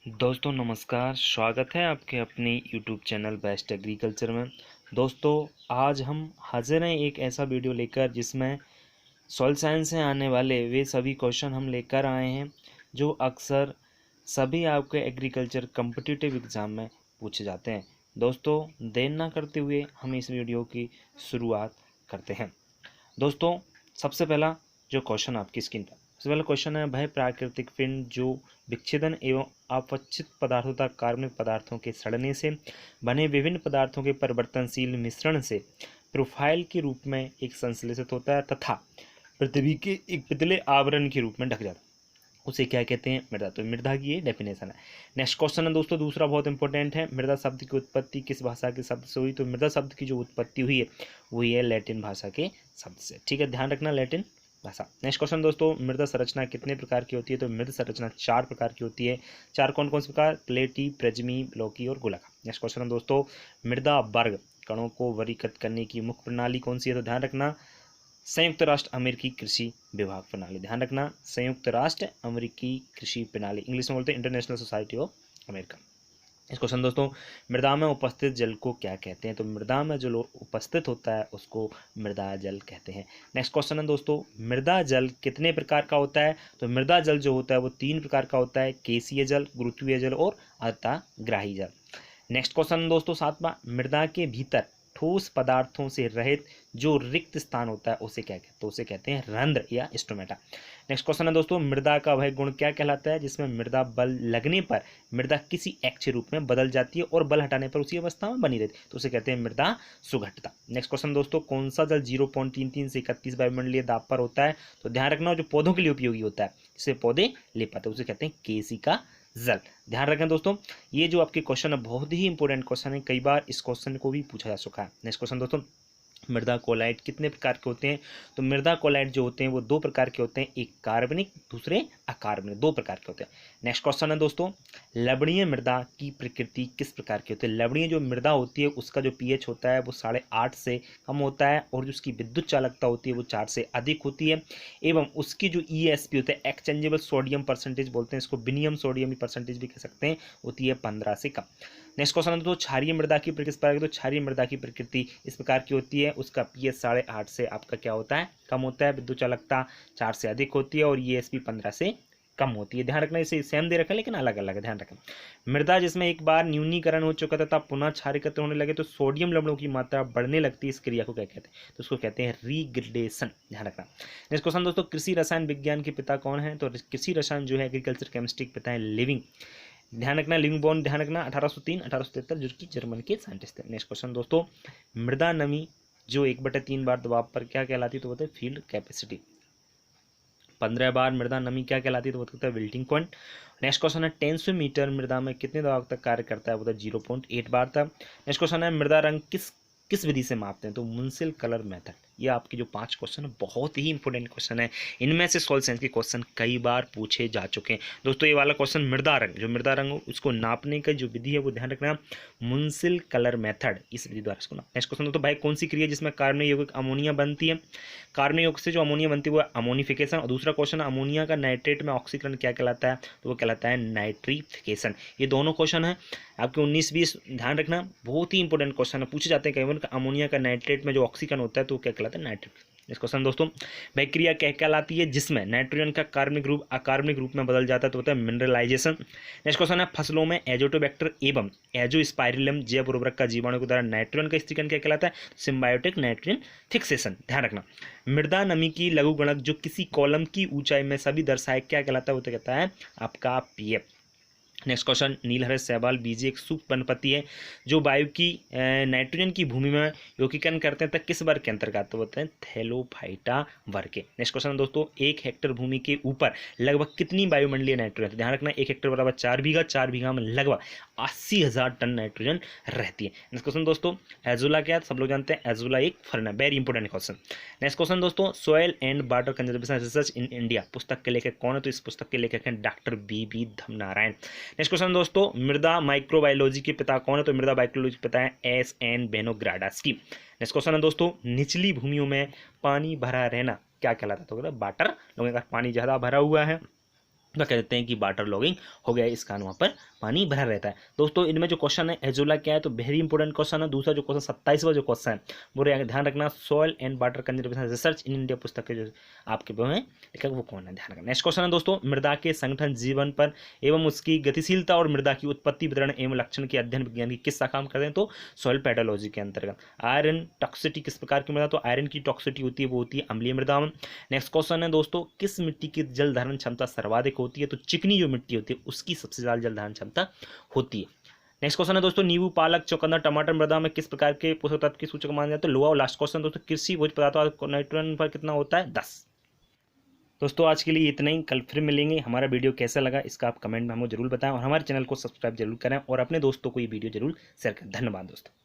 दोस्तों नमस्कार, स्वागत है आपके अपने यूट्यूब चैनल बेस्ट एग्रीकल्चर में। दोस्तों आज हम हाजिर हैं एक ऐसा वीडियो लेकर जिसमें सॉइल साइंस से आने वाले वे सभी क्वेश्चन हम लेकर आए हैं जो अक्सर सभी आपके एग्रीकल्चर कम्पिटिटिव एग्ज़ाम में पूछे जाते हैं। दोस्तों देर ना करते हुए हम इस वीडियो की शुरुआत करते हैं। दोस्तों सबसे पहला जो क्वेश्चन आपकी स्क्रीन पर, सबसे पहला क्वेश्चन है, वह प्राकृतिक पिंड जो विच्छेदन एवं अपचित पदार्थों तथा कार्बनिक पदार्थों के सड़ने से बने विभिन्न पदार्थों के परिवर्तनशील मिश्रण से प्रोफाइल के रूप में एक संश्लेषित होता है तथा पृथ्वी के एक पतले आवरण के रूप में ढक जाता है, उसे क्या कहते हैं? मृदा। तो मृदा की ये डेफिनेशन है। नेक्स्ट क्वेश्चन है दोस्तों, दूसरा बहुत इंपॉर्टेंट है, मृदा शब्द की उत्पत्ति किस भाषा के शब्द से हुई? तो मृदा शब्द की जो उत्पत्ति हुई है वो है लैटिन भाषा के शब्द से। ठीक है, ध्यान रखना, लैटिन भाषा। नेक्स्ट क्वेश्चन दोस्तों, मृदा संरचना कितने प्रकार की होती है? तो मृदा संरचना 4 प्रकार की होती है। 4 कौन कौन से प्रकार? प्लेटी, प्रजमी, ब्लॉकी और गोलाकार। नेक्स्ट क्वेश्चन दोस्तों, मृदा वर्ग कणों को वर्गीकृत करने की मुख्य प्रणाली कौन सी है? तो ध्यान रखना, संयुक्त राष्ट्र अमेरिकी कृषि विभाग प्रणाली। ध्यान रखना, संयुक्त राष्ट्र अमेरिकी कृषि प्रणाली, इंग्लिश में बोलते हैं इंटरनेशनल सोसाइटी ऑफ अमेरिका। इस क्वेश्चन दोस्तों, मृदा में उपस्थित जल को क्या कहते हैं? तो मृदा में जो उपस्थित होता है उसको मृदा जल कहते हैं। नेक्स्ट क्वेश्चन है दोस्तों, मृदा जल कितने प्रकार का होता है? तो मृदा जल जो होता है वो 3 प्रकार का होता है, केशीय जल, गुरुत्वीय जल और अन्तःग्राही जल। नेक्स्ट क्वेश्चन दोस्तों, 7वां, मृदा के भीतर ठोस पदार्थों से रहित जो रिक्त स्थान होता है उसे क्या कहते हैं? तो उसे कहते हैं रंध्र या स्टोमेटा। नेक्स्ट क्वेश्चन है दोस्तों, मृदा का वह गुण क्या कहलाता है जिसमें मृदा बल लगने पर मृदा किसी अक्षय रूप में बदल जाती है और बल हटाने पर उसी अवस्था में बनी रहती है, तो उसे कहते हैं मृदा सुघट्टता। नेक्स्ट क्वेश्चन दोस्तों, कौन सा जल 0.33 से 31 वायुमंडलीय दाब पर होता है? तो ध्यान रखना, जो पौधों के लिए उपयोगी होता है, जिसे पौधे ले पाते हैं, उसे कहते हैं केशिका जल। ध्यान रखें दोस्तों, ये जो आपके क्वेश्चन है बहुत ही इंपॉर्टेंट क्वेश्चन है, कई बार इस क्वेश्चन को भी पूछा जा चुका है। नेक्स्ट क्वेश्चन दोस्तों, मृदा कोलाइट कितने प्रकार के होते हैं? तो मृदा कोलाइट जो होते हैं वो 2 प्रकार के होते हैं, एक कार्बनिक, दूसरे अकार्बनिक, 2 प्रकार के होते हैं। नेक्स्ट क्वेश्चन है दोस्तों, लवणीय मृदा की प्रकृति किस प्रकार की होती है? लवणीय जो मृदा होती है उसका जो पीएच होता है वो 8.5 से कम होता है और जो उसकी विद्युत चालकता होती है वो 4 से अधिक होती है, एवं उसकी जो ईएसपी होता है, एक्सचेंजेबल सोडियम परसेंटेज बोलते हैं इसको, विनियम सोडियम परसेंटेज भी कह सकते हैं, होती है 15 से कम। नेक्स्ट क्वेश्चन है तो क्षारीय मृदा की प्रकृति, तो क्षारीय मृदा की प्रकृति इस प्रकार की होती है, उसका पीएच 8.5 से आपका क्या होता है? कम होता है, विद्युत चालकता 4 से अधिक होती है और ईएसपी 15 से कम होती है। ध्यान रखना, इसे सेम दे रखा है लेकिन अलग अलग है, ध्यान रखना। मृदा जिसमें एक बार न्यूनीकरण हो चुका था तब पुनः क्षारीकरण होने लगे तो सोडियम लवणों की मात्रा बढ़ने लगती है, इस क्रिया को क्या कहते हैं? तो उसको कहते हैं रीग्रेडेशन। ध्यान रखना। नेक्स्ट क्वेश्चन दोस्तों, कृषि रसायन विज्ञान के पिता कौन है? तो कृषि रसायन जो है एग्रीकल्चर केमिस्ट्री के पिता है लिविंग। ध्यान रखना, लिविंग बॉन्ड, ध्यान रखना, 1803-1873 जो कि जर्मन के साइंटिस्ट थे। नेक्स्ट क्वेश्चन दोस्तों, मृदा नमी जो 1/3 बार दबाव पर क्या कहलाती है? तो बोलते हैं फील्ड कैपेसिटी। 15 बार मृदा नमी क्या कहलाती है? तो बोलते हैं विल्टिंग पॉइंट। नेक्स्ट क्वेश्चन है, टेंसोमीटर मृदा में कितने दबाव तक कार्य करता है? बोलते हैं 0.8 बार तक। नेक्स्ट क्वेश्चन है, मृदा रंग किस विधि से मापते हैं? तो मुंसिल कलर मेथड। ये आपके जो 5 क्वेश्चन है बहुत ही इंपॉर्टेंट क्वेश्चन है, इनमें से सॉइल साइंस के क्वेश्चन कई बार पूछे जा चुके हैं। दोस्तों ये वाला क्वेश्चन मृदा रंग, जो मृदा रंग हो उसको नापने का जो विधि है वो ध्यान रखना, मुंसिल कलर मेथड, इस विधि द्वारा इसको। नेक्स्ट क्वेश्चन दोस्तों, भाई कौन सी क्रिया जिसमें कार्बनिक यौगिक अमोनिया बनती है? कार्बनिक यौगिक से जो अमोनिया बनती है वो अमोनिफिकेशन। और दूसरा क्वेश्चन, अमोनिया का नाइट्रेट में ऑक्सीकरण क्या कहलाता है? तो वो कहलाता है नाइट्रिफिकेशन। ये दोनों क्वेश्चन है आपके 19-20, ध्यान रखना, बहुत ही इंपॉर्टेंट क्वेश्चन है, पूछे जाते हैं कई बार। अमोनिया का नाइट्रेट में जो ऑक्सीकरण होता है तो क्या कहलाता है? नाइट्रेट। इस क्वेश्चन दोस्तों, बैक्टीरिया क्या कहलाती है जिसमें नाइट्रोजन का कार्बनिक रूप अकार्बनिक रूप में बदल जाता है? तो होता है मिनरलाइजेशन। नेक्स्ट क्वेश्चन है, फसलों में एजोटोबैक्टर एवं एजोस्पाइरिलम जैव उर्वरक का जीवाणु के द्वारा नाइट्रोजन का स्थिरीकरण क्या कहलाता है? Symbiotic nitrogen fixation. ध्यान रखना, मृदा नमी की लघुगणक जो किसी कॉलम की ऊंचाई में सभी दर्शाए क्या कहलाता है? वो तो कहता है आपका पीएफ। नेक्स्ट क्वेश्चन, नीलहरित शैवाल बीज एक सूक्ष्म वनस्पति है जो वायु की नाइट्रोजन की भूमि में यौगिकरण करते हैं तक किस वर्ग के अंतर्गत? तो बोलते हैं थैलोफाइटा वर्ग के। नेक्स्ट क्वेश्चन दोस्तों, 1 हेक्टेयर भूमि के ऊपर लगभग कितनी वायुमंडलीय नाइट्रोजन? ध्यान रखना, 1 हेक्टेयर बराबर 4 बीघा, 4 बीघा में लगभग 80,000 टन नाइट्रोजन रहती है। नेक्स्ट क्वेश्चन दोस्तों, एजोला क्या? सब लोग जानते हैं, एजोला एक फर्न है, very important question. Next question दोस्तों, soil and water conservation research in India पुस्तक के लेखक कौन है? तो इस पुस्तक के लेखक हैं डॉक्टर BB धमनारायण। नेक्स्ट क्वेश्चन दोस्तों, मृदा माइक्रोबायोलॉजी के पिता कौन है? तो मृदा बायोलॉजी के पिता है SN बेनोग्राडास्की। नेक्स्ट क्वेश्चन है दोस्तों, निचली भूमियों में पानी भरा रहना क्या कहलाता है? तो वाटर, लोगों का पानी ज़्यादा भरा हुआ है तो कह देते हैं कि वाटर लॉगिंग हो गया, इस कारण वहाँ पर पानी भरा रहता है। दोस्तों इनमें जो क्वेश्चन है एजोला क्या है, तो वेरी इंपॉर्टेंट क्वेश्चन है। दूसरा जो क्वेश्चन 27वां जो क्वेश्चन है वो ध्यान रखना, soil and water conservation research in India पुस्तक के जो आपके वो हैं लेखक वो कौन है, ध्यान रखना। नेक्स्ट क्वेश्चन है दोस्तों, मृदा के संगठन जीवन पर एवं उसकी गतिशीलता और मृदा की उत्पत्ति वितरण एवं लक्षण के अध्ययन विज्ञान की किस शाखा में करते हैं, तो सॉइल पेडोलॉजी के अंतर्गत। आयरन टॉक्सिटी किस प्रकार की मृदा, तो आयरन की टॉक्सिटी होती है वो होती है अम्लीय मृदा में। नेक्स्ट क्वेश्चन है दोस्तों, किस मिट्टी की जल धारण क्षमता सर्वाधिक होती है, तो चिकनी जो मिट्टी होती है उसकी सबसे ज्यादा जल धारण क्षमता होती है। नेक्स्ट क्वेश्चन है दोस्तों, नींबू पालक चुकंदर टमाटर मृदा में किस प्रकार के पोषक तत्व की सूचक माना जाता है, तो लोहा। और लास्ट क्वेश्चन दोस्तों, कृषि भोज्य पदार्थों नाइट्रोजन पर कितना होता है, 10। दोस्तों आज के लिए इतना ही, कल फिर मिलेंगे। हमारा वीडियो कैसा लगा इसका आप कमेंट में हमें जरूर बताएं और हमारे चैनल को सब्सक्राइब जरूर करें और अपने दोस्तों को ये वीडियो जरूर शेयर करें। धन्यवाद दोस्तों।